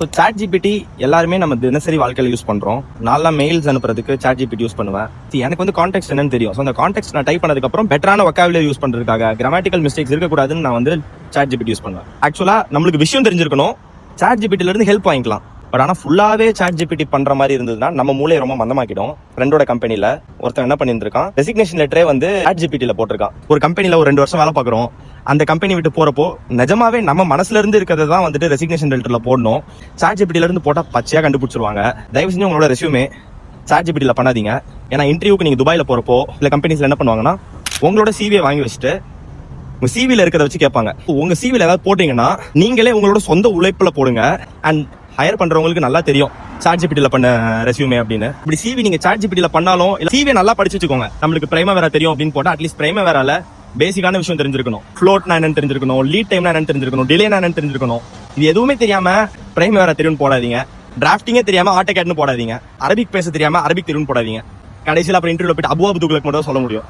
So chat GPT எல்லாருமே நம்ம தினசரி வாழ்க்கையில் யூஸ் பண்றோம். நான்லாம் மெயில்ஸ் அனுப்புறதுக்கு சாட் ஜிபிடி யூஸ் பண்ணுவேன். எனக்கு வந்து கான்டெக்ட் என்னன்னு தெரியும். ஸோ அந்த கான்டெக்ட் நான் டைப் பண்ணதுக்கு அப்புறம் பெட்டரான வொக்காபுலரி யூஸ் பண்றதுக்காக கிராமட்டிக்கல் மிஸ்டேக்ஸ் இருக்கக்கூடாதுன்னு நான் வந்து சாட் ஜிபிடி யூஸ் பண்ணுவேன். ஆக்சுவலா நம்மளுக்கு விஷயம் தெரிஞ்சிருக்கணும், சாட் ஜிபிடில இருந்து ஹெல்ப் வாங்கிக்கலாம். பட் ஆனால் ஃபுல்லாவே சாட் ஜிபிடி பண்ற மாதிரி இருந்ததுன்னா நம்ம மூளையை ரொம்ப மந்தமாக்கிடும். ஃப்ரெண்டோட கம்பெனில ஒருத்தன் என்ன பண்ணியிருக்கான், ரெசிக்னேஷன் லெட்டரே வந்து சாட் ஜிபிடில போட்டிருக்கான். ஒரு கம்பெனில ஒரு 2 வருஷம் வேலை பார்க்குறோம். அந்த கம்பெனி விட்டு போறப்போ நிஜமாவே நம்ம மனசுல இருந்து இருக்கிறத தான் வந்துட்டு ரெசிக்னேஷன் லெட்டர்ல போடணும். சாட் ஜிபிடில இருந்து போட்டா பச்சையா கண்டுபிடிச்சிருவாங்க. தயவு செஞ்சு உங்களோட ரெஸ்யூமே சாட் ஜிபிடில பண்ணாதீங்க. ஏன்னா இன்டர்வியூக்கு நீங்க துபாயில போறப்போ இல்ல கம்பெனிஸ்ல என்ன பண்ணுவாங்கன்னா, உங்களோட சிவியை வாங்கி வச்சுட்டு உங்க சிவில இருக்கிறத வச்சு கேட்பாங்க. உங்க சிவில ஏதாவது போட்டீங்கன்னா நீங்களே உங்களோட சொந்த உழைப்புல போடுங்க. அண்ட் ஹையர் பண்றவங்களுக்கு நல்லா தெரியும் சாட் ஜிபிடில பண்ண ரெஸ்யூமே அப்படின்னு. இப்படி சிவி நீங்க சாட் ஜிபிடில பண்ணாலும் இல்ல சிவியை நல்லா படிச்சு வச்சுக்கோங்க. நம்மளுக்கு பிரைமவேரா தெரியும் அப்படின்னு போட்டா அட்லீஸ்ட் பிரைமவேரால பேசிக்கான விஷயம் தெரிஞ்சிருக்கணும். ஃப்ளோட்னா என்னன்னு தெரிஞ்சிருக்கணும், லீட் டைம்னா என்னன்னு தெரிஞ்சிருக்கணும், டிலேனா என்னன்னு தெரிஞ்சிருக்கணும். இது எதுவுமே தெரியாம பிரைமவேரா தெரியும்னு போடாதீங்க. டிராஃப்டிங்கே தெரியாம ஆட்டோகேட்னு போடாதீங்க. அரபிக் பேச தெரியாம அரபிக் தெரியும்னு போடாதீங்க. கடைசியில் அப்புறம் இன்டர்வியூல போயிட்டு அபு துக்ளக் மட்டும் சொல்ல முடியும்.